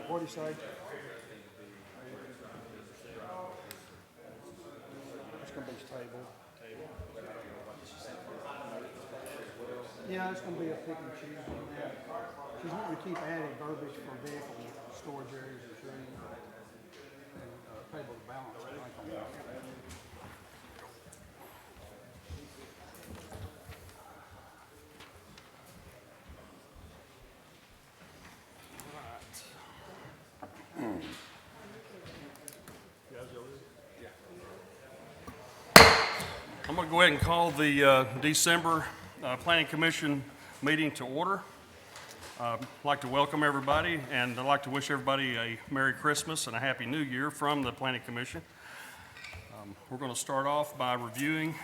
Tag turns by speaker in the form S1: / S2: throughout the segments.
S1: What do you say? It's gonna be tabled. Yeah, it's gonna be a pick and choose on that. She's wanting to keep adding verbiage for vehicle storage areas and trees. And table the balance, I think, on that.
S2: I'm going to go ahead and call the December Planning Commission meeting to order. I'd like to welcome everybody, and I'd like to wish everybody a Merry Christmas and a Happy New Year from the Planning Commission. We're going to start off by reviewing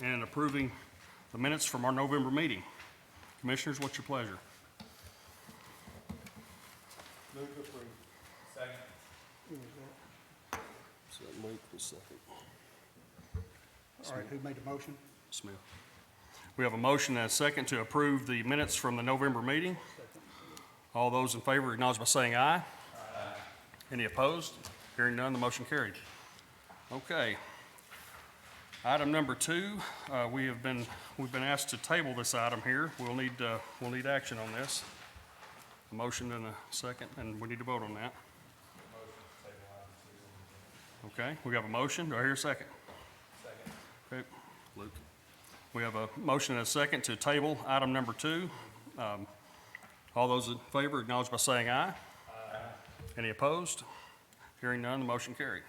S2: and approving the minutes from our November meeting. Commissioners, what's your pleasure?
S3: Move to approve. Second.
S2: So Luke was second.
S1: All right, who made the motion?
S2: Smith. We have a motion and a second to approve the minutes from the November meeting. All those in favor acknowledge by saying aye. Aye. Any opposed? Hearing none, the motion carried. Okay. Item number 2, we've been asked to table this item here. We'll need action on this. A motion and a second, and we need to vote on that. Okay, we have a motion. Do I hear a second?
S3: Second.
S2: Okay, Luke. We have a motion and a second to table item number 2. All those in favor acknowledge by saying aye. Aye. Any opposed? Hearing none, the motion carried.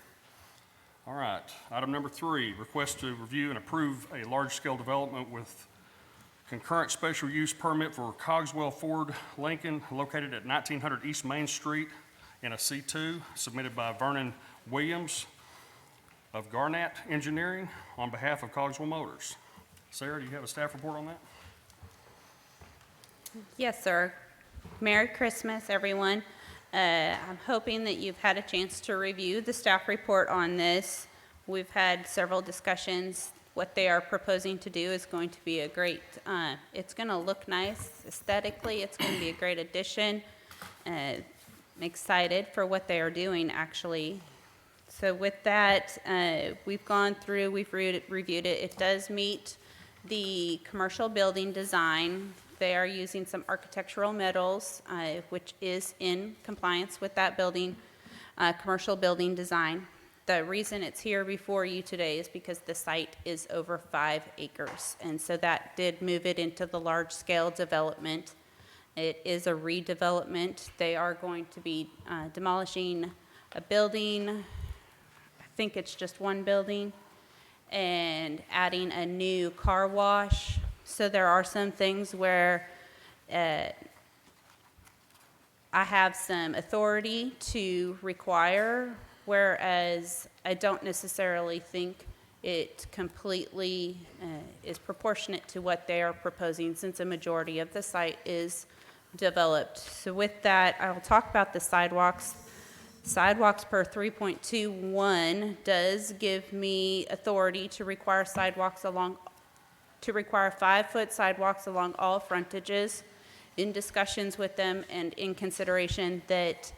S2: All right, item number 3, request to review and approve a large-scale development with concurrent special use permit for Cogswell Ford Lincoln located at 1900 East Main Street in a C2, submitted by Vernon Williams of Garnett Engineering on behalf of Cogswell Motors. Sarah, do you have a staff report on that?
S4: Yes, sir. Merry Christmas, everyone. I'm hoping that you've had a chance to review the staff report on this. We've had several discussions. What they are proposing to do is going to be a great, it's going to look nice aesthetically. It's going to be a great addition. I'm excited for what they are doing, actually. So with that, we've gone through, we've reviewed it. It does meet the commercial building design. They are using some architectural metals, which is in compliance with that building, commercial building design. The reason it's here before you today is because the site is over 5 acres. And so that did move it into the large-scale development. It is a redevelopment. They are going to be demolishing a building, I think it's just one building, and adding a new car wash. So there are some things where I have some authority to require, whereas I don't necessarily think it completely is proportionate to what they are proposing, since a majority of the site is developed. So with that, I will talk about the sidewalks. Sidewalks per 3.21 does give me authority to require sidewalks along, to require 5-foot sidewalks along all frontages. In discussions with them and in consideration that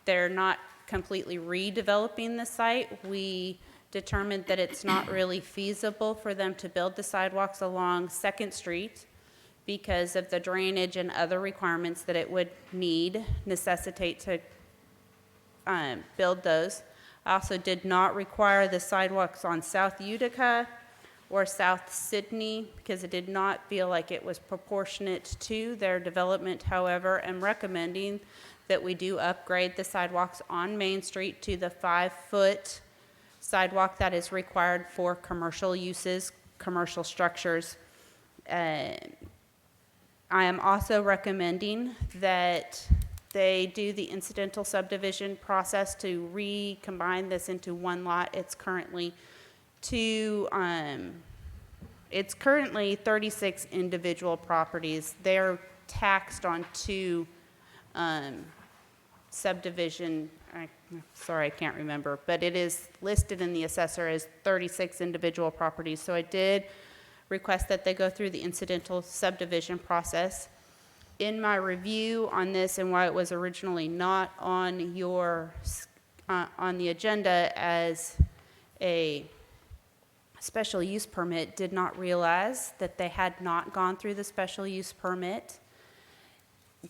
S4: they're not completely redeveloping the site, we determined that it's not really feasible for them to build the sidewalks along 2nd Street because of the drainage and other requirements that it would necessitate to build those. I also did not require the sidewalks on South Utica or South Sydney because it did not feel like it was proportionate to their development. However, I'm recommending that we do upgrade the sidewalks on Main Street to the 5-foot sidewalk that is required for commercial uses, commercial structures. I am also recommending that they do the incidental subdivision process to recombine this into one lot. It's currently 36 individual properties. They're taxed on 2 subdivision, sorry, I can't remember, but it is listed in the assessor as 36 individual properties. So I did request that they go through the incidental subdivision process. In my review on this and why it was originally not on on the agenda as a special use permit, did not realize that they had not gone through the special use permit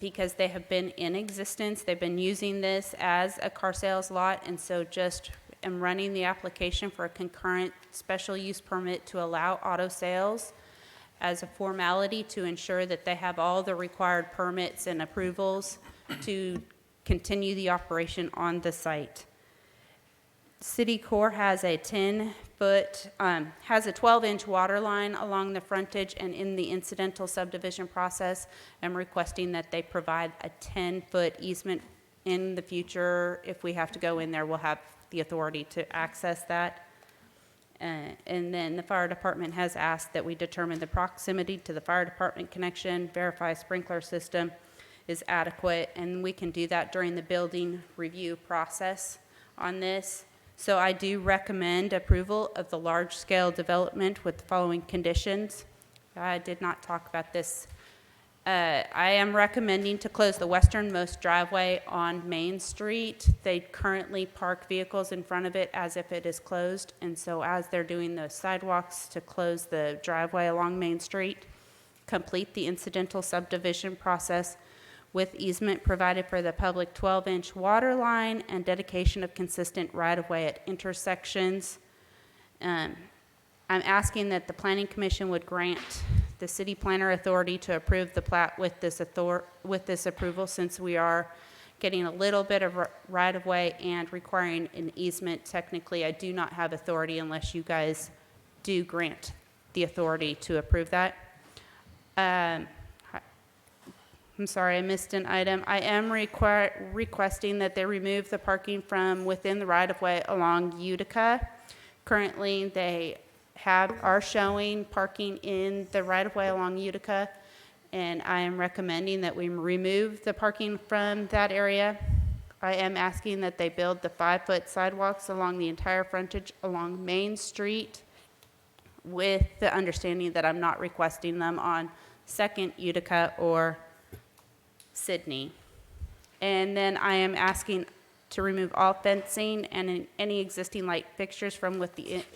S4: because they have been in existence. They've been using this as a car sales lot, and so just am running the application for a concurrent special use permit to allow auto sales as a formality to ensure that they have all the required permits and approvals to continue the operation on the site. City Core has a 12-inch water line along the frontage, and in the incidental subdivision process, I'm requesting that they provide a 10-foot easement in the future. If we have to go in there, we'll have the authority to access that. And then the fire department has asked that we determine the proximity to the fire department connection, verify sprinkler system is adequate, and we can do that during the building review process on this. So I do recommend approval of the large-scale development with the following conditions. I did not talk about this. I am recommending to close the westernmost driveway on Main Street. They currently park vehicles in front of it as if it is closed, and so as they're doing those sidewalks to close the driveway along Main Street, complete the incidental subdivision process with easement provided for the public 12-inch water line and dedication of consistent right-of-way at intersections. I'm asking that the Planning Commission would grant the city planner authority to approve the plat with this approval, since we are getting a little bit of right-of-way and requiring an easement. Technically, I do not have authority unless you guys do grant the authority to approve that. I'm sorry, I missed an item. I am requesting that they remove the parking from within the right-of-way along Utica. Currently, they are showing parking in the right-of-way along Utica, and I am recommending that we remove the parking from that area. I am asking that they build the 5-foot sidewalks along the entire frontage along Main Street, with the understanding that I'm not requesting them on 2nd Utica or Sydney. And then I am asking to remove all fencing and any existing light fixtures from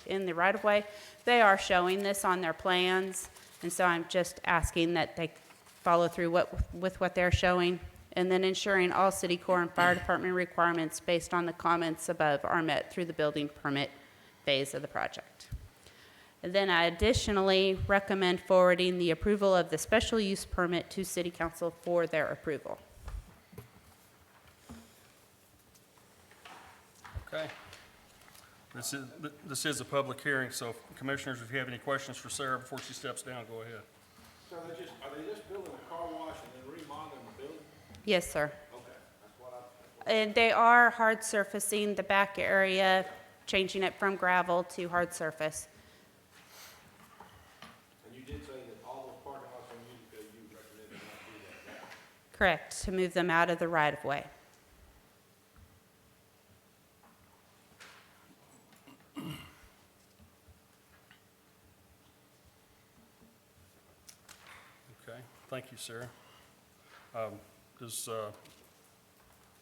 S4: in the right-of-way. They are showing this on their plans, and so I'm just asking that they follow through with what they're showing, and then ensuring all city core and fire department requirements based on the comments above are met through the building permit phase of the project. And then I additionally recommend forwarding the approval of the special use permit to City Council for their approval.
S2: Okay. This is a public hearing, so commissioners, if you have any questions for Sarah before she steps down, go ahead.
S5: So are they just building a car wash and then remodeling the building?
S4: Yes, sir.
S5: Okay, that's what
S4: And they are hard surfacing the back area, changing it from gravel to hard surface.
S5: And you did say that all those parking lots on Utica, you recommended not do that, right?
S4: Correct, to move them out of the right-of-way.
S2: Okay, thank you, Sarah.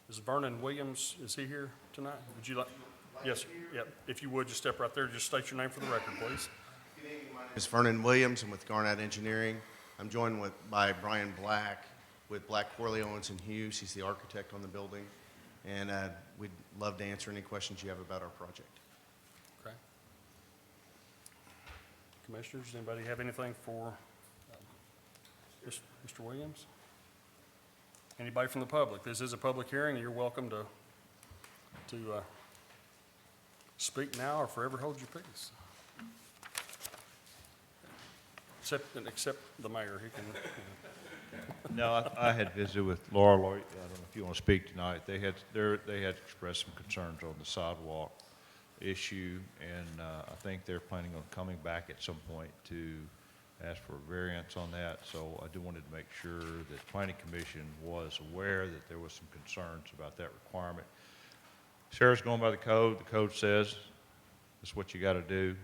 S2: Is Vernon Williams, is he here tonight? Would you like? Yes, yep. If you would, just step right there. Just state your name for the record, please.
S6: Good evening. My name is Vernon Williams. I'm with Garnett Engineering. I'm joined by Brian Black with Black, Corley, Owens & Hughes. He's the architect on the building. And we'd love to answer any questions you have about our project.
S2: Okay. Commissioners, does anybody have anything for Mr. Williams? Anybody from the public? This is a public hearing, and you're welcome to speak now or forever hold your peace. Except the mayor, he can.
S7: No, I had visited with Laura Lloyd. I don't know if you want to speak tonight. They had expressed some concerns on the sidewalk issue, and I think they're planning on coming back at some point to ask for a variance on that. So I do wanted to make sure that the Planning Commission was aware that there was some concerns about that requirement. Sarah's going by the code. The code says it's what you got to do,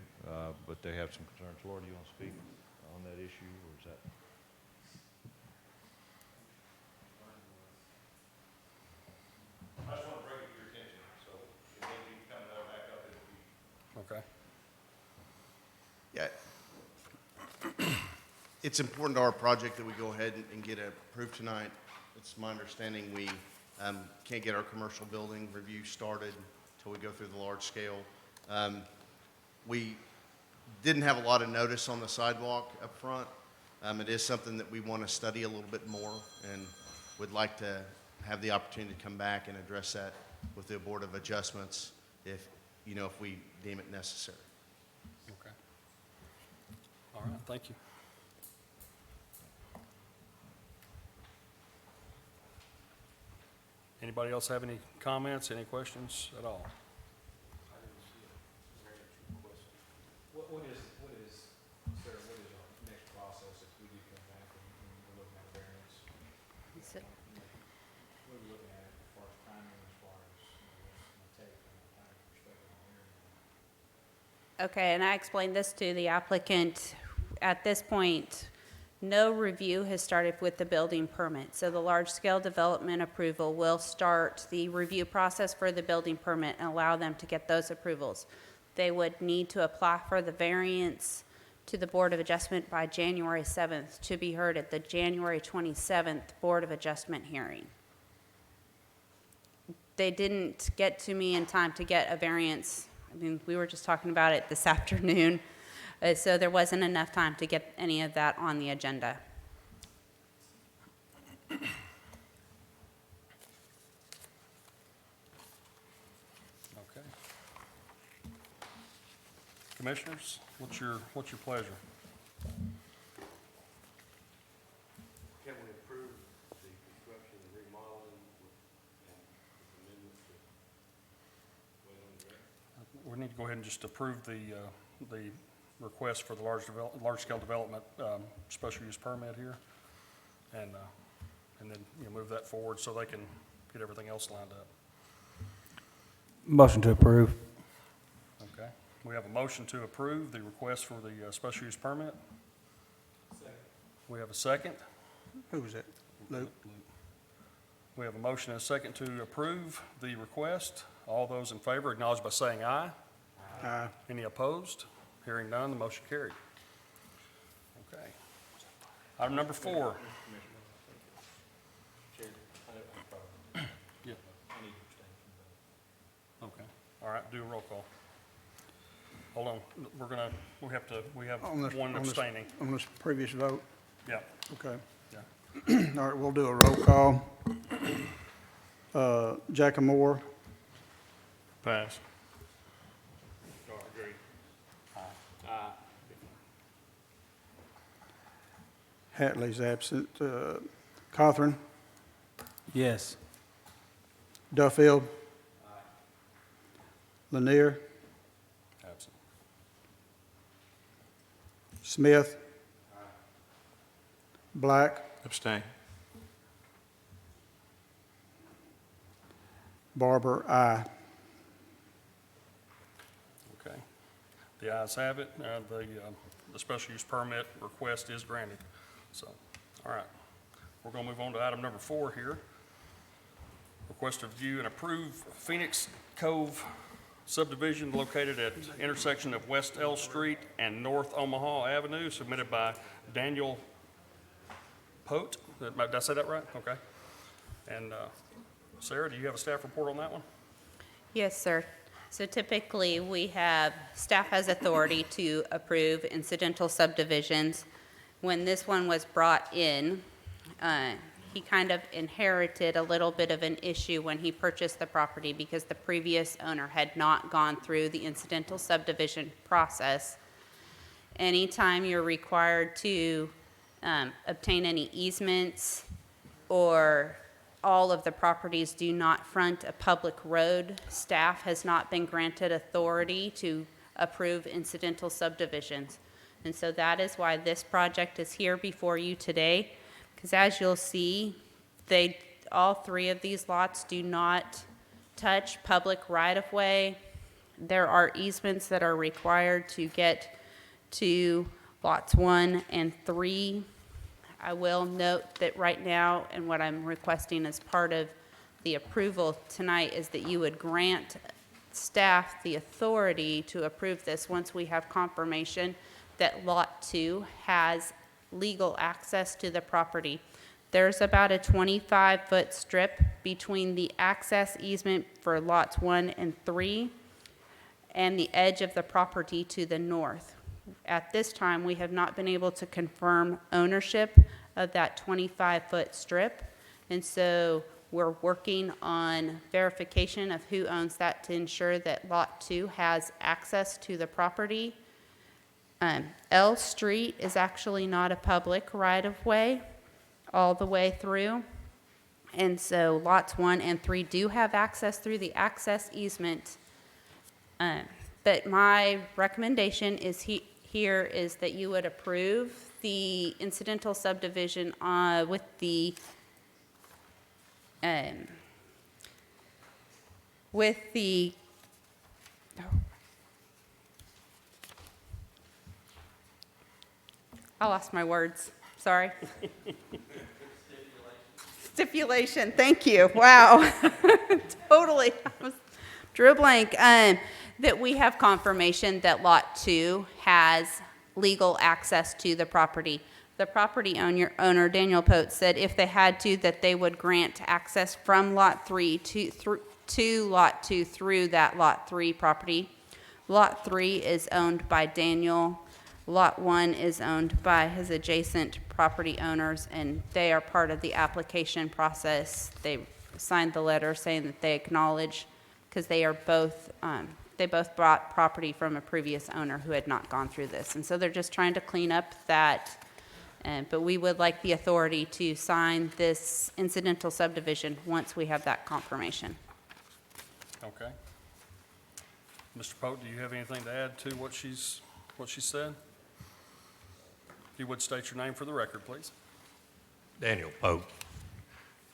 S7: but they have some concerns. Laura, do you want to speak on that issue, or is that?
S6: it's important to our project that we go ahead and get it approved tonight. It's my understanding we can't get our commercial building review started until we go through the large scale. We didn't have a lot of notice on the sidewalk up front. It is something that we want to study a little bit more and would like to have the opportunity to come back and address that with the Board of Adjustments if we deem it necessary.
S2: Okay. All right, thank you. Anybody else have any comments, any questions at all?
S5: I didn't see it. Very true question. What is, Sarah, what is our next process if we do come back and we're looking at variance?
S4: So-
S5: What are we looking at as far as timing, as far as, what's going to take from a time perspective on hearing?
S4: Okay, and I explained this to the applicant. At this point, no review has started with the building permit. So the large-scale development approval will start the review process for the building permit and allow them to get those approvals. They would need to apply for the variance to the Board of Adjustment by January 7th to be heard at the January 27th Board of Adjustment hearing. They didn't get to me in time to get a variance. I mean, we were just talking about it this afternoon. So there wasn't enough time to get any of that on the agenda.
S2: Okay. Commissioners, what's your pleasure?
S5: Can we approve the construction and remodeling and amendments to wait on the grant?
S2: We need to go ahead and just approve the request for the large-scale development special use permit here, and then move that forward so they can get everything else lined up.
S1: Motion to approve.
S2: Okay. We have a motion to approve the request for the special use permit.
S5: Second.
S2: We have a second.
S1: Who was that? Luke?
S2: We have a motion and a second to approve the request. All those in favor acknowledge by saying aye.
S1: Aye.
S2: Any opposed? Hearing none, the motion carried. Okay. Item number 4.
S5: Chair,
S2: Yeah.
S5: I need to abstain from
S2: Okay. All right, do a roll call. Hold on, we have
S1: On this-
S2: one
S1: on this-
S2: abstaining.
S1: On this previous vote?
S2: Yeah,
S1: Okay.
S2: yeah.
S1: All right, we'll do a roll call. Jackamore,
S2: Pass.
S5: Agreed.
S1: Hatley's absent. Cawthorn,
S3: Yes.
S1: Duffield, Lanier,
S2: Absent.
S1: Smith, Black,
S3: Abstain.
S1: Barber, aye.
S2: Okay. The ayes have it. The special use permit request is granted. So, all right. We're going to move on to item number 4 here. Request to review and approve Phoenix Cove subdivision located at intersection of West L Street and North Omaha Avenue, submitted by Daniel Pote. Did I say that right? Okay. And Sarah, do you have a staff report on that one?
S4: Yes, sir. So typically, staff has authority to approve incidental subdivisions. When this one was brought in, he kind of inherited a little bit of an issue when he purchased the property because the previous owner had not gone through the incidental subdivision process. Anytime you're required to obtain any easements or all of the properties do not front a public road, staff has not been granted authority to approve incidental subdivisions. And so that is why this project is here before you today, because as you'll see, all 3 of these lots do not touch public right-of-way. There are easements that are required to get to lots 1 and 3. I will note that right now, and what I'm requesting as part of the approval tonight, is that you would grant staff the authority to approve this once we have confirmation that Lot 2 has legal access to the property. There's about a 25-foot strip between the access easement for lots 1 and 3 and the edge of the property to the north. At this time, we have not been able to confirm ownership of that 25-foot strip, and so we're working on verification of who owns that to ensure that Lot 2 has access to the property. L Street is actually not a public right-of-way all the way through, and so Lots 1 and 3 do have access through the access easement. But my recommendation is here is that you would approve the incidental subdivision with the I lost my words, sorry. Stipulation, thank you, wow. Totally, I drew a blank. That we have confirmation that Lot 2 has legal access to the property. The property owner, Daniel Pote, said if they had to, that they would grant access from Lot 3 to Lot 2 through that Lot 3 property. Lot 3 is owned by Daniel. Lot 1 is owned by his adjacent property owners, and they are part of the application process. They signed the letter saying that they acknowledge, because they are both, they both bought property from a previous owner who had not gone through this. And so they're just trying to clean up that, but we would like the authority to sign this incidental subdivision once we have that confirmation.
S2: Okay. Mr. Pope, do you have anything to add to what she said? If you would state your name for the record, please.
S8: Daniel Pope.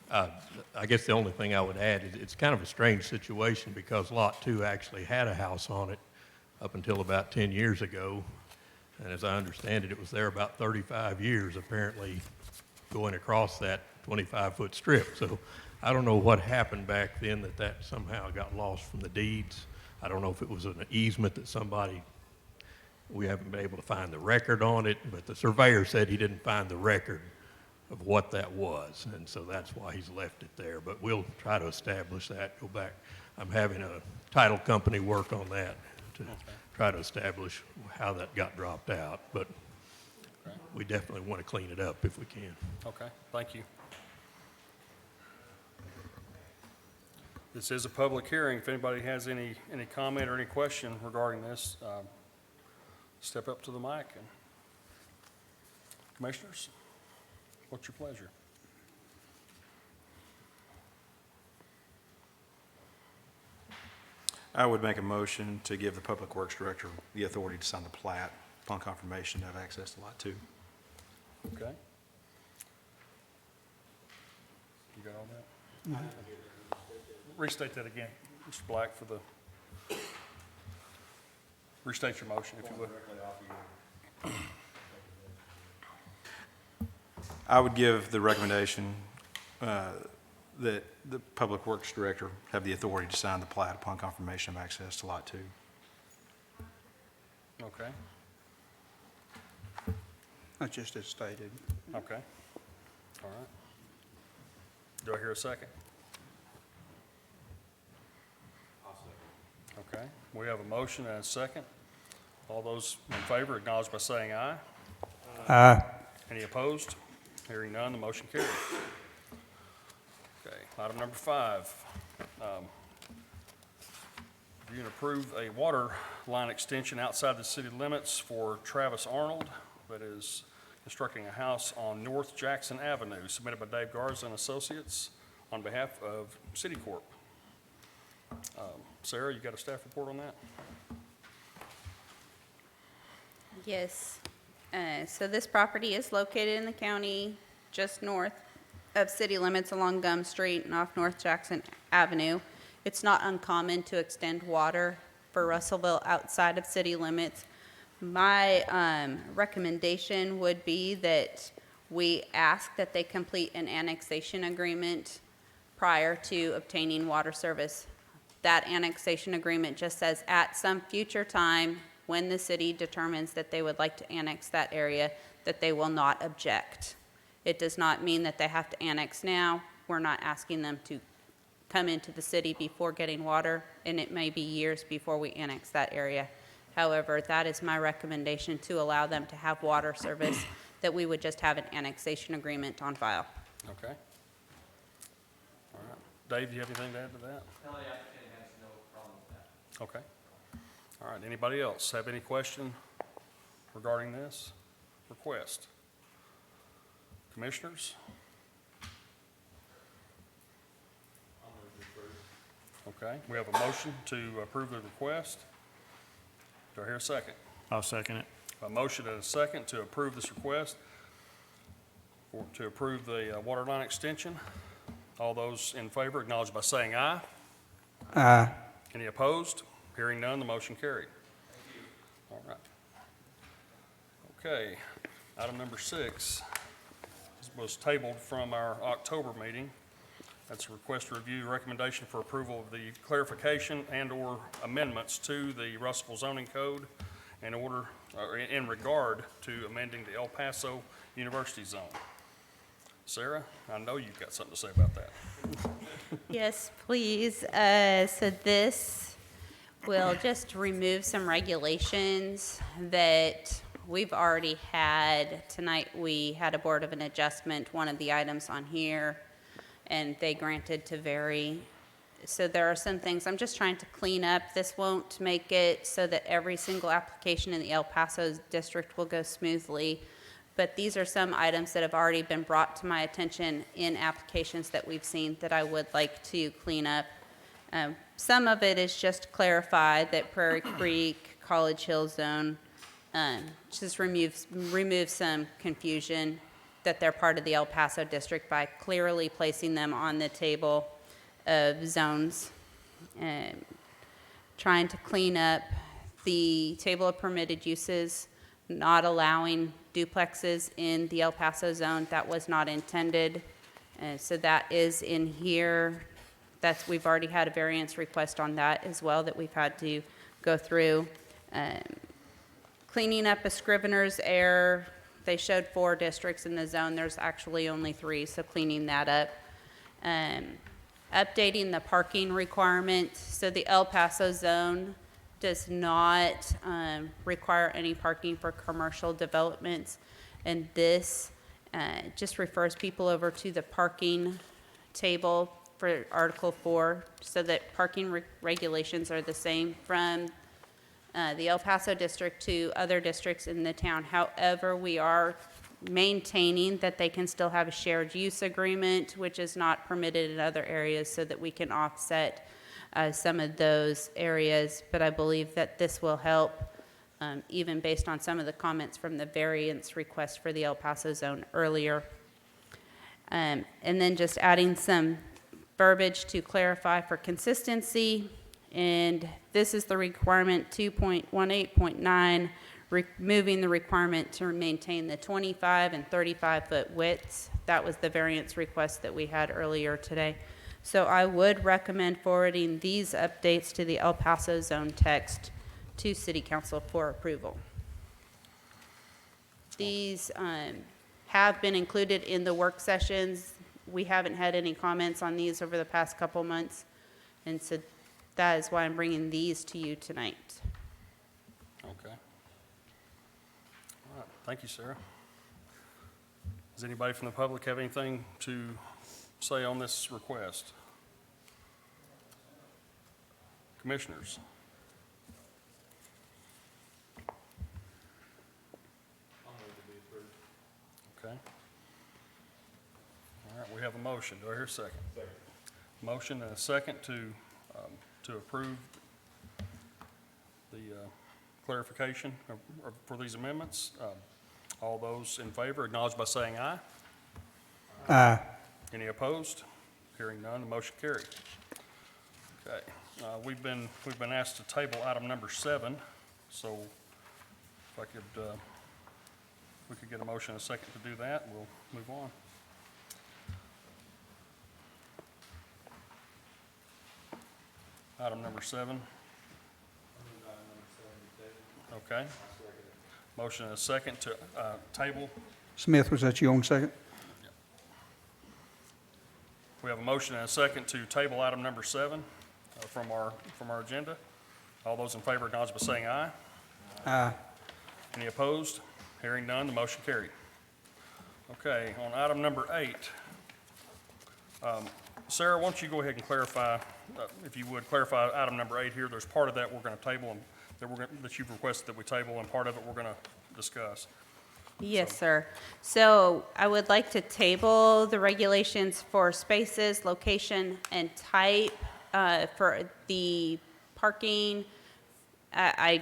S8: I guess the only thing I would add is it's kind of a strange situation because Lot 2 actually had a house on it up until about 10 years ago. And as I understand it, it was there about 35 years, apparently going across that 25-foot strip. So I don't know what happened back then that somehow got lost from the deeds. I don't know if it was an easement that we haven't been able to find the record on it, but the surveyor said he didn't find the record of what that was, and so that's why he's left it there. But we'll try to establish that, go back. I'm having a title company work on that to try to establish how that got dropped out, but we definitely want to clean it up if we can.
S2: Okay, thank you. This is a public hearing. If anybody has any comment or any question regarding this, step up to the mic. And commissioners, what's your pleasure?
S5: I would make a motion to give the Public Works Director the authority to sign the plat upon confirmation of access to Lot 2.
S2: Okay. You got all that? Restate that again, Mr. Black, restate your motion, if you would.
S5: I would give the recommendation that the Public Works Director have the authority to sign the plat upon confirmation of access to Lot 2.
S2: Okay,
S1: That's just as stated.
S2: okay. All right. Do I hear a second? Okay, we have a motion and a second. All those in favor acknowledge by saying aye.
S3: Aye.
S2: Any opposed? Hearing none, the motion carries. Okay, item number 5. Review and approve a water line extension outside the city limits for Travis Arnold that is constructing a house on North Jackson Avenue, submitted by Dave Garza and Associates on behalf of City Corp. Sarah, you got a staff report on that?
S4: Yes. So this property is located in the county just north of city limits along Gum Street and off North Jackson Avenue. It's not uncommon to extend water for Russellville outside of city limits. My recommendation would be that we ask that they complete an annexation agreement prior to obtaining water service. That annexation agreement just says at some future time, when the city determines that they would like to annex that area, that they will not object. It does not mean that they have to annex now. We're not asking them to come into the city before getting water, and it may be years before we annex that area. However, that is my recommendation, to allow them to have water service, that we would just have an annexation agreement on file.
S2: Okay. All right. Dave, you have anything to add to that?
S5: No, the applicant has no problem with that.
S2: Okay. All right, anybody else have any question regarding this request? Commissioners? Okay, we have a motion to approve the request. Do I hear a second?
S3: I'll second it.
S2: A motion and a second to approve this request, to approve the water line extension. All those in favor acknowledge by saying aye.
S3: Aye.
S2: Any opposed? Hearing none, the motion carried. All right. Okay, item number 6 was tabled from our October meeting. That's a request to review recommendation for approval of the clarification and/or amendments to the Russellville zoning code in regard to amending the El Paso University zone. Sarah, I know you've got something to say about that.
S4: Yes, please. So this will just remove some regulations that we've already had. Tonight, we had a Board of an Adjustment, one of the items on here, and they granted to vary. So there are some things I'm just trying to clean up. This won't make it so that every single application in the El Paso district will go smoothly, but these are some items that have already been brought to my attention in applications that we've seen that I would like to clean up. Some of it is just clarify that Prairie Creek, College Hill Zone, just remove some confusion that they're part of the El Paso district by clearly placing them on the table of zones. Trying to clean up the table of permitted uses, not allowing duplexes in the El Paso zone. That was not intended. So that is in here. We've already had a variance request on that as well that we've had to go through. Cleaning up a scrivener's error. They showed 4 districts in the zone. There's actually only 3, so cleaning that up. Updating the parking requirement. So the El Paso zone does not require any parking for commercial developments. And this just refers people over to the parking table for Article 4, so that parking regulations are the same from the El Paso district to other districts in the town. However, we are maintaining that they can still have a shared use agreement, which is not permitted in other areas, so that we can offset some of those areas. But I believe that this will help, even based on some of the comments from the variance request for the El Paso zone earlier. And then just adding some verbiage to clarify for consistency. And this is the requirement 2.18.9, removing the requirement to maintain the 25 and 35-foot widths. That was the variance request that we had earlier today. So I would recommend forwarding these updates to the El Paso zone text to City Council for approval. These have been included in the work sessions. We haven't had any comments on these over the past couple months, and so that is why I'm bringing these to you tonight.
S2: Okay. All right, thank you, Sarah. Does anybody from the public have anything to say on this request? Commissioners? Okay. All right, we have a motion. Do I hear a second? Second. Motion and a second to approve the clarification for these amendments. All those in favor acknowledge by saying aye.
S3: Aye.
S2: Any opposed? Hearing none, the motion carried. Okay, we've been asked to table item number 7, so if I could, we could get a motion and a second to do that, we'll move on. Item number 7. Okay. Motion and a second to table.
S1: Smith, was that you on second?
S2: We have a motion and a second to table item number 7 from our agenda. All those in favor acknowledge by saying aye.
S3: Aye.
S2: Any opposed? Hearing none, the motion carried. Okay, on item number 8, Sarah, why don't you go ahead and clarify, if you would, clarify item number 8 here. There's part of that we're going to table, and that you've requested that we table, and part of it we're going to discuss.
S4: Yes, sir. So I would like to table the regulations for spaces, location, and type for the parking. It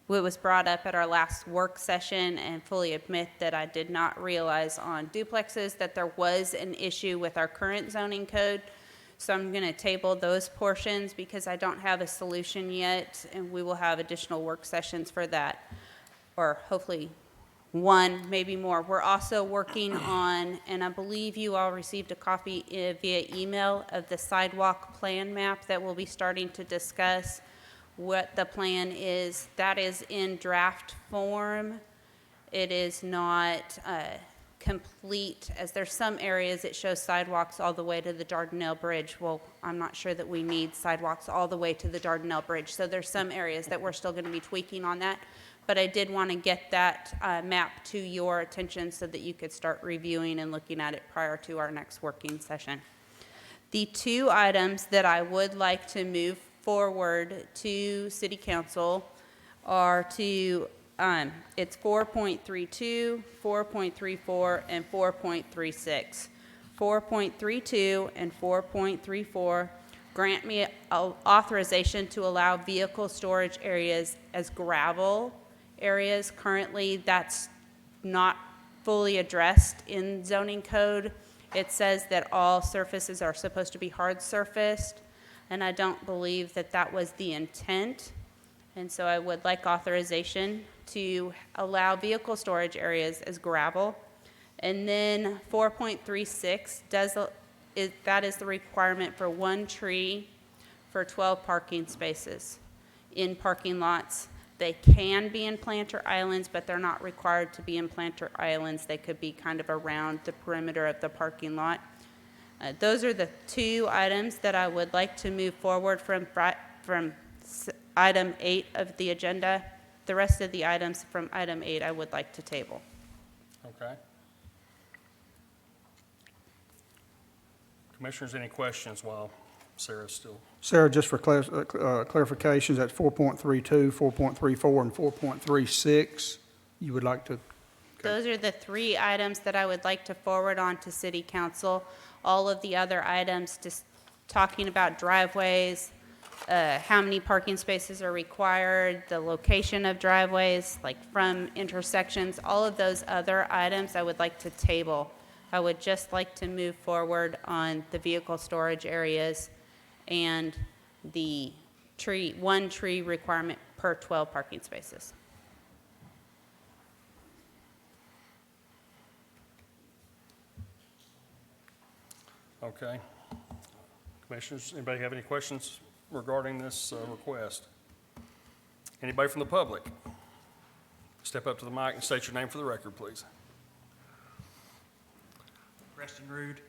S4: was brought up at our last work session, and fully admit that I did not realize on duplexes that there was an issue with our current zoning code. So I'm going to table those portions because I don't have a solution yet, and we will have additional work sessions for that, or hopefully one, maybe more. We're also working on, and I believe you all received a copy via email of the sidewalk plan map that we'll be starting to discuss what the plan is. That is in draft form. It is not complete, as there's some areas it shows sidewalks all the way to the Dardanelle Bridge. Well, I'm not sure that we need sidewalks all the way to the Dardanelle Bridge. So there's some areas that we're still going to be tweaking on that. But I did want to get that map to your attention so that you could start reviewing and looking at it prior to our next working session. The 2 items that I would like to move forward to City Council are to, it's 4.32, 4.34, and 4.36. 4.32 and 4.34 grant me authorization to allow vehicle storage areas as gravel areas. Currently, that's not fully addressed in zoning code. It says that all surfaces are supposed to be hard surfaced, and I don't believe that that was the intent. And so I would like authorization to allow vehicle storage areas as gravel. And then 4.36 that is the requirement for 1 tree for 12 parking spaces in parking lots. They can be in planter islands, but they're not required to be in planter islands. They could be kind of around the perimeter of the parking lot. Those are the 2 items that I would like to move forward from item 8 of the agenda. The rest of the items from item 8 I would like to table.
S2: Okay. Commissioners, any questions while Sarah's still?
S1: Sarah, just for clarifications, that's 4.32, 4.34, and 4.36, you would like to?
S4: Those are the 3 items that I would like to forward on to City Council. All of the other items, just talking about driveways, how many parking spaces are required, the location of driveways, like from intersections, all of those other items I would like to table. I would just like to move forward on the vehicle storage areas and the 1 tree requirement per 12 parking spaces.
S2: Okay. Commissioners, anybody have any questions regarding this request? Anybody from the public? Step up to the mic and state your name for the record, please.
S9: Preston Rude.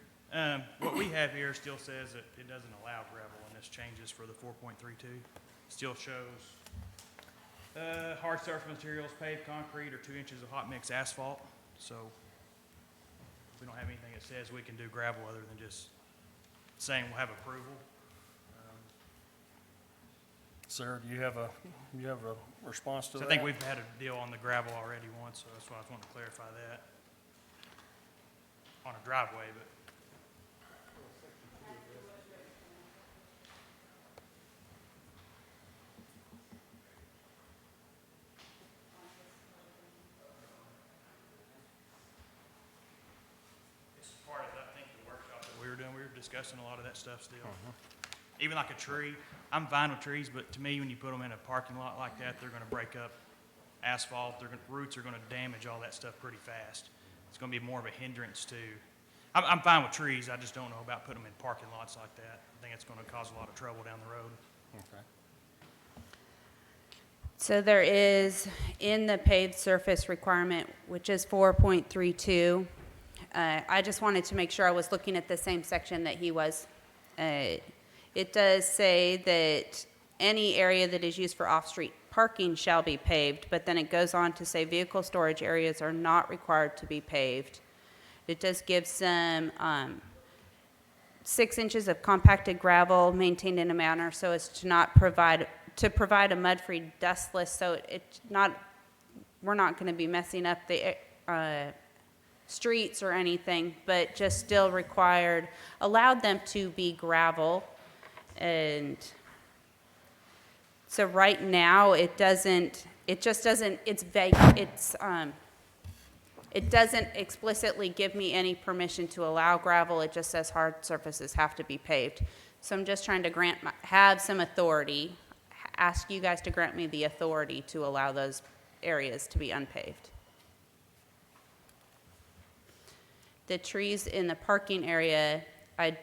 S9: What we have here still says that it doesn't allow gravel, and this changes for the 4.32. Still shows hard surface materials, paved concrete, or 2 inches of hot mix asphalt. So we don't have anything that says we can do gravel other than just saying we'll have approval.
S2: Sarah, do you have a response to
S9: So
S2: that?
S9: I think we've had a deal on the gravel already once, so that's why I just wanted to clarify that on a driveway, but. It's part of, I think, the workshop that we were doing. We were discussing a lot of that stuff still. Even like a tree, I'm fine with trees, but to me, when you put them in a parking lot like that, they're gonna break up asphalt, roots are gonna damage all that stuff pretty fast. It's gonna be more of a hindrance to, I'm fine with trees, I just don't know about putting them in parking lots like that. I think it's gonna cause a lot of trouble down the road.
S2: Okay.
S4: So there is, in the paved surface requirement, which is 4.32, I just wanted to make sure I was looking at the same section that he was. It does say that any area that is used for off-street parking shall be paved, but then it goes on to say vehicle storage areas are not required to be paved. It does give some 6 inches of compacted gravel maintained in a manner so as to provide a mud-free, dustless, so we're not going to be messing up the streets or anything, but just still allowed them to be gravel. And so right now, it's vague, it doesn't explicitly give me any permission to allow gravel, it just says hard surfaces have to be paved. So I'm just trying to have some authority, ask you guys to grant me the authority to allow those areas to be unpaved. The trees in the parking area, I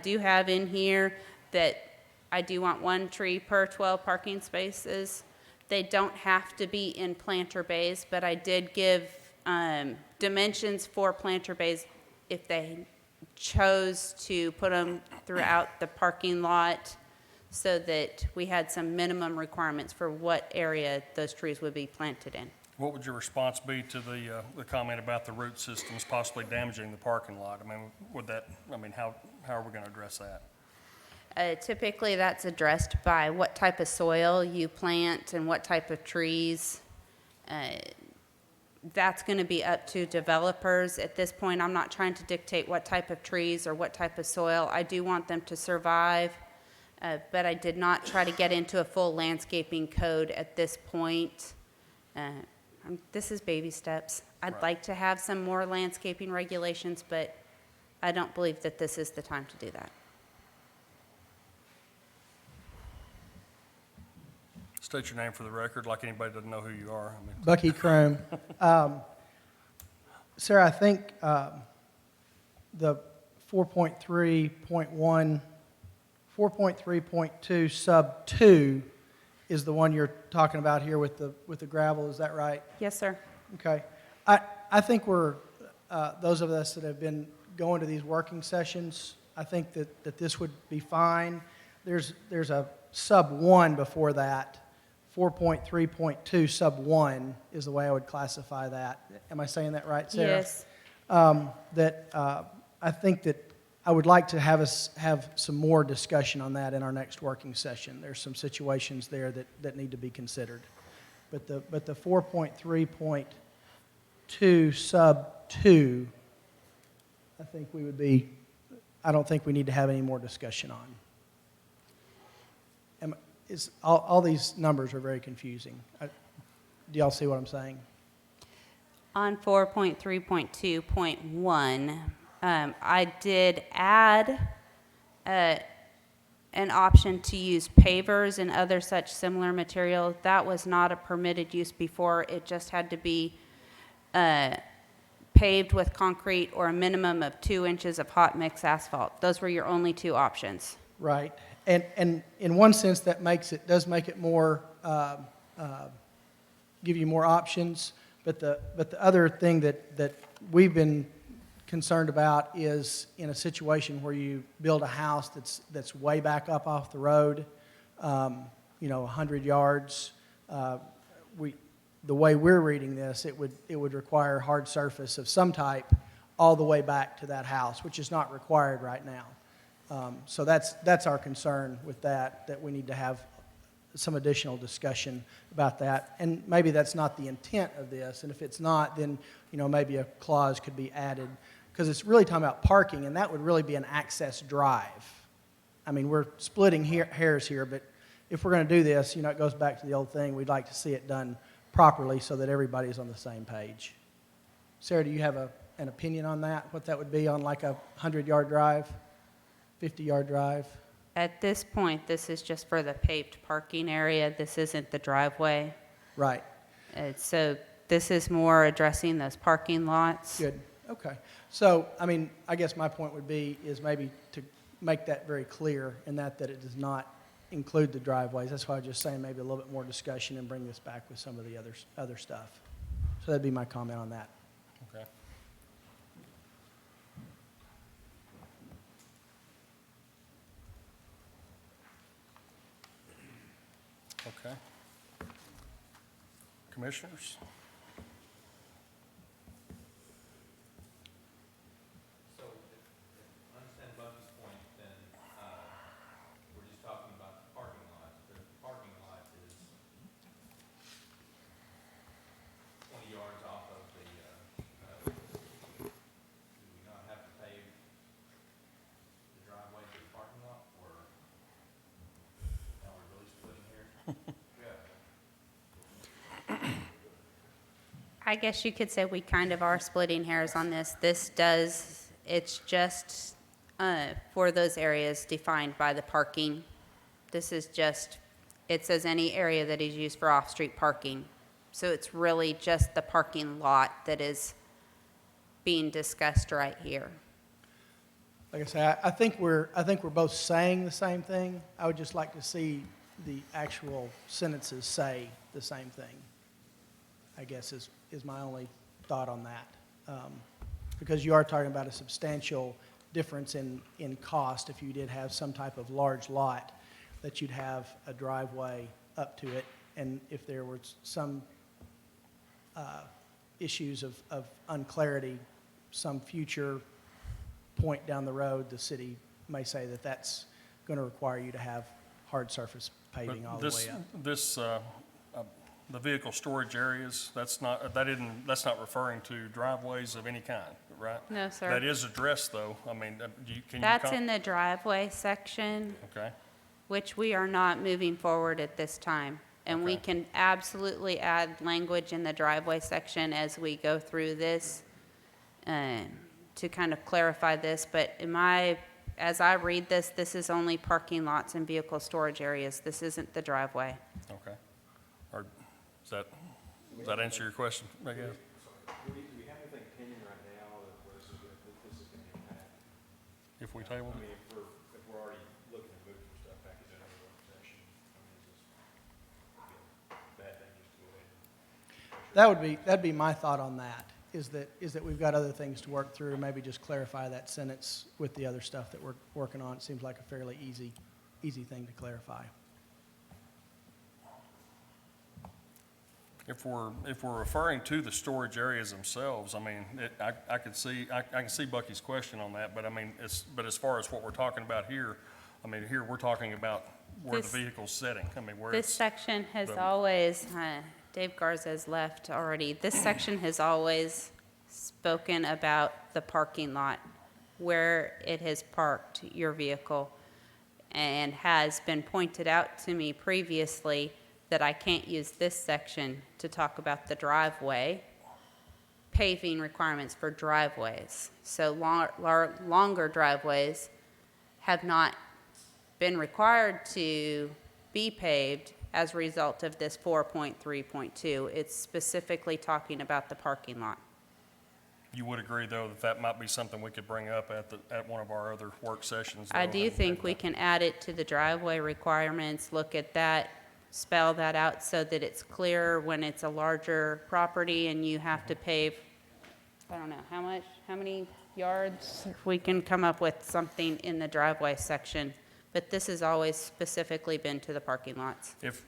S4: do have in here that I do want 1 tree per 12 parking spaces. They don't have to be in planter bays, but I did give dimensions for planter bays if they chose to put them throughout the parking lot so that we had some minimum requirements for what area those trees would be planted in.
S2: What would your response be to the comment about the root systems possibly damaging the parking lot? I mean, how are we going to address that?
S4: Typically, that's addressed by what type of soil you plant and what type of trees. That's going to be up to developers. At this point, I'm not trying to dictate what type of trees or what type of soil. I do want them to survive, but I did not try to get into a full landscaping code at this point. This is baby steps. I'd like to have some more landscaping regulations, but I don't believe that this is the time to do that.
S2: State your name for the record, like anybody doesn't know who you are. I mean,
S1: Bucky Chrome. Sarah, I think the 4.3.1, 4.3.2 sub 2 is the one you're talking about here with the gravel. Is that right?
S4: Yes, sir.
S1: Okay. I think we're, those of us that have been going to these working sessions, I think that this would be fine. There's a sub 1 before that. 4.3.2 sub 1 is the way I would classify that. Am I saying that right, Sarah?
S4: Yes.
S1: I think that I would like to have us have some more discussion on that in our next working session. There's some situations there that need to be considered. But the 4.3.2 sub 2, I think I don't think we need to have any more discussion on. All these numbers are very confusing. Do y'all see what I'm saying?
S4: On 4.3.2.1, I did add an option to use pavers and other such similar material. That was not a permitted use before. It just had to be paved with concrete or a minimum of 2 inches of hot mix asphalt. Those were your only 2 options.
S1: Right. And in one sense, that does make it more, give you more options. But the other thing that we've been concerned about is in a situation where you build a house that's way back up off the road, 100 yards. The way we're reading this, it would require hard surface of some type all the way back to that house, which is not required right now. So that's our concern with that we need to have some additional discussion about that. And maybe that's not the intent of this, and if it's not, then maybe a clause could be added, because it's really talking about parking, and that would really be an access drive. I mean, we're splitting hairs here, but if we're going to do this, it goes back to the old thing. We'd like to see it done properly so that everybody's on the same page. Sarah, do you have an opinion on that, what that would be on like a 100-yard drive? 50-yard drive?
S4: At this point, this is just for the paved parking area. This isn't the driveway.
S1: Right.
S4: So this is more addressing those parking lots.
S1: Good. Okay. So, I guess my point would be is maybe to make that very clear in that it does not include the driveways. That's why I was just saying maybe a little bit more discussion and bring this back with some of the other stuff. So that'd be my comment on that.
S2: Okay. Okay. Commissioners?
S5: So if I understand Bucky's point, then, we're just talking about the parking lot. But if the parking lot is 20 yards off of the, do we not have to pave the driveway to the parking lot, or now we're really splitting hairs? Yeah.
S4: I guess you could say we kind of are splitting hairs on this. It's just for those areas defined by the parking. This is just, it says any area that is used for off-street parking. So it's really just the parking lot that is being discussed right here.
S1: Like I say, I think we're both saying the same thing. I would just like to see the actual sentences say the same thing, I guess is my only thought on that. Because you are talking about a substantial difference in cost if you did have some type of large lot, that you'd have a driveway up to it. And if there were some issues of unclarity, some future point down the road, the city may say that that's going to require you to have hard surface paving
S2: But
S1: all the way up.
S2: This, the vehicle storage areas, that's not referring to driveways of any kind, right?
S4: No, sir.
S2: That is addressed, though. I mean, can you?
S4: That's in the driveway section,
S2: Okay,
S4: which we are not moving forward at this time. And we
S2: Okay.
S4: can absolutely add language in the driveway section as we go through this to kind of clarify this. But as I read this, this is only parking lots and vehicle storage areas. This isn't the driveway.
S2: okay. Or, does that answer your question, I guess?
S5: Do we have anything pending right now that where this is gonna impact?
S2: If we table?
S5: I mean, if we're already looking at moving some stuff back into another work session, I mean, is this a bad thing just to go ahead?
S1: That'd be my thought on that, is that we've got other things to work through, maybe just clarify that sentence with the other stuff that we're working on. It seems like a fairly easy thing to clarify.
S2: If we're referring to the storage areas themselves, I mean, I can see Bucky's question on that, but I mean, but as far as what we're talking about here, I mean, here we're talking about where the
S4: This-
S2: vehicle's sitting. I mean, where
S4: This
S2: it's,
S4: section has
S2: the-
S4: always, Dave Garza's left already. This section has always spoken about the parking lot, where it has parked your vehicle, and has been pointed out to me previously that I can't use this section to talk about the driveway, paving requirements for driveways. So longer driveways have not been required to be paved as a result of this 4.3.2. It's specifically talking about the parking lot.
S2: you would agree, though, that might be something we could bring up at one of our other work sessions?
S4: I
S2: though,
S4: do think we can add it to the driveway requirements, look at that, spell that out so that it's clear when it's a larger property and you have to pave, I don't know, how many yards? We can come up with something in the driveway section, but this has always specifically been to the parking lots.
S2: If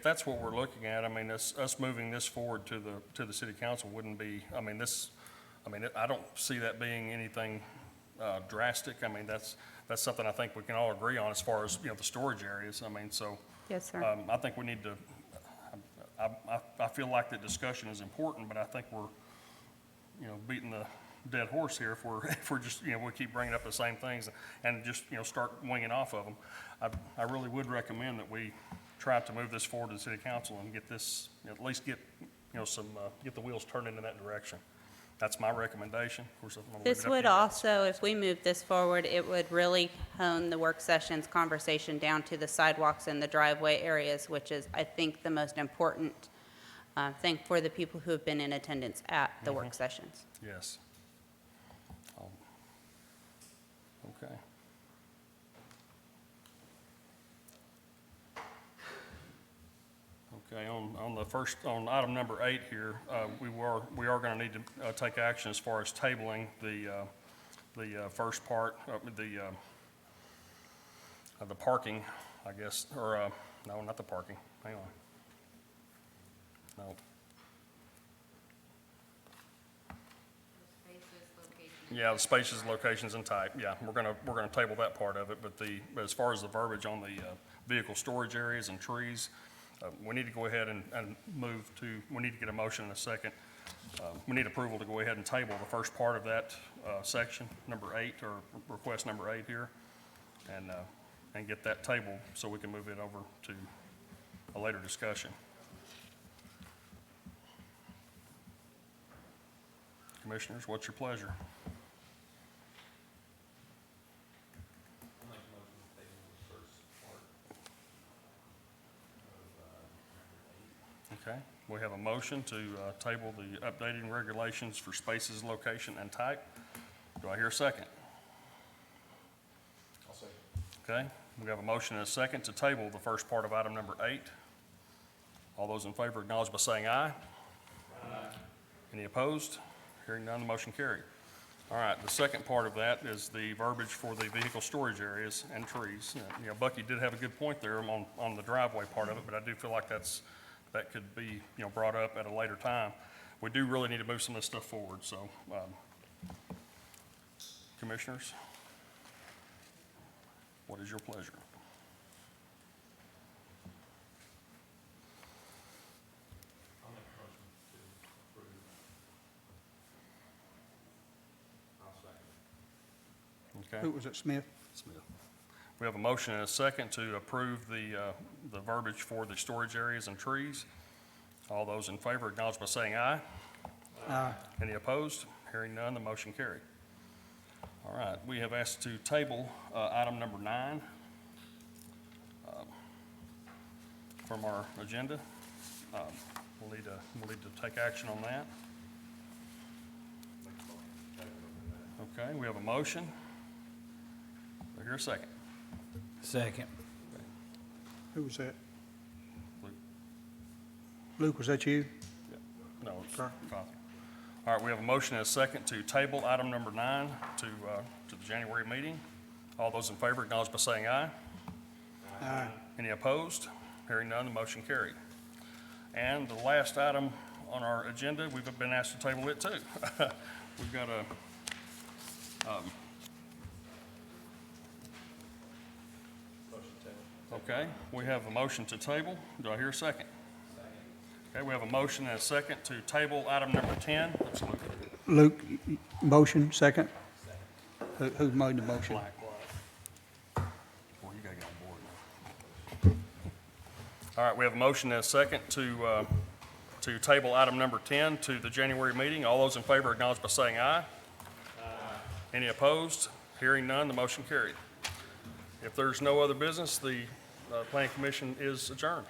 S2: that's what we're looking at, I mean, us moving this forward to the city council wouldn't be, I don't see that being anything drastic. I mean, that's something I think we can all agree on as far as, the storage areas. I mean, so.
S4: Yes, sir.
S2: I think we need to, I feel like the discussion is important, but I think we're, beating the dead horse here if we're just, we keep bringing up the same things and just, start winging off of them. I really would recommend that we try to move this forward to the city council and get this, at least get, get the wheels turning in that direction. That's my recommendation. Of course, I'm gonna leave
S4: This
S2: it up to
S4: would
S2: you guys.
S4: also, if we move this forward, it would really hone the work sessions conversation down to the sidewalks and the driveway areas, which is, I think, the most important thing for the people who have been in attendance at the work sessions.
S2: Yes. Okay. On the first, on item number 8 here, we are going to need to take action as far as tabling the first part, the parking, I guess, or, no, not the parking, hang on. No. Yeah, the spaces, locations, and type, yeah, we're gonna table that part of it, but as far as the verbiage on the vehicle storage areas and trees, we need to go ahead and move to, we need to get a motion in a second. We need approval to go ahead and table the first part of that section, number 8, or request number 8 here, and get that tabled so we can move it over to a later discussion. Commissioners, what's your pleasure?
S5: I'll make a motion to table the first part of, number 8.
S2: Okay, we have a motion to table the updating regulations for spaces, location, and type. Do I hear a second?
S5: I'll say.
S2: Okay, we have a motion and a second to table the first part of item number 8. All those in favor acknowledge by saying aye. Aye. Any opposed? Hearing none, the motion carried. All right, the second part of that is the verbiage for the vehicle storage areas and trees. You know, Bucky did have a good point there on the driveway part of it, but I do feel like that could be, you know, brought up at a later time. We do really need to move some of this stuff forward, so, commissioners, what is your pleasure?
S5: I'll make a motion to approve. I'll second.
S2: Okay?
S3: Who was it, Smith?
S2: Smith. We have a motion and a second to approve the verbiage for the storage areas and trees. All those in favor acknowledge by saying aye.
S3: Aye.
S2: Any opposed? Hearing none, the motion carried. All right, we have asked to table item number 9 from our agenda. We'll need to take action on that. Okay, we have a motion. Do I hear a second?
S1: Second.
S3: Who was that?
S2: Luke?
S3: Luke, was that you?
S2: No, it's
S3: Sorry.
S2: Coffee. All right, we have a motion and a second to table item number 9 to the January meeting. All those in favor acknowledge by saying aye.
S3: Aye.
S2: Any opposed? Hearing none, the motion carried. And the last item on our agenda, we've been asked to table it too. We've got a, okay, we have a motion to table. Do I hear a second? Okay, we have a motion and a second to table item number 10. Let's look at it.
S3: Luke, motion, second? Who made the motion?
S2: Black. Boy, you gotta get on board now. All right, we have a motion and a second to table item number 10 to the January meeting. All those in favor acknowledge by saying aye. Aye. Any opposed? Hearing none, the motion carried. If there's no other business, the Planning Commission is adjourned.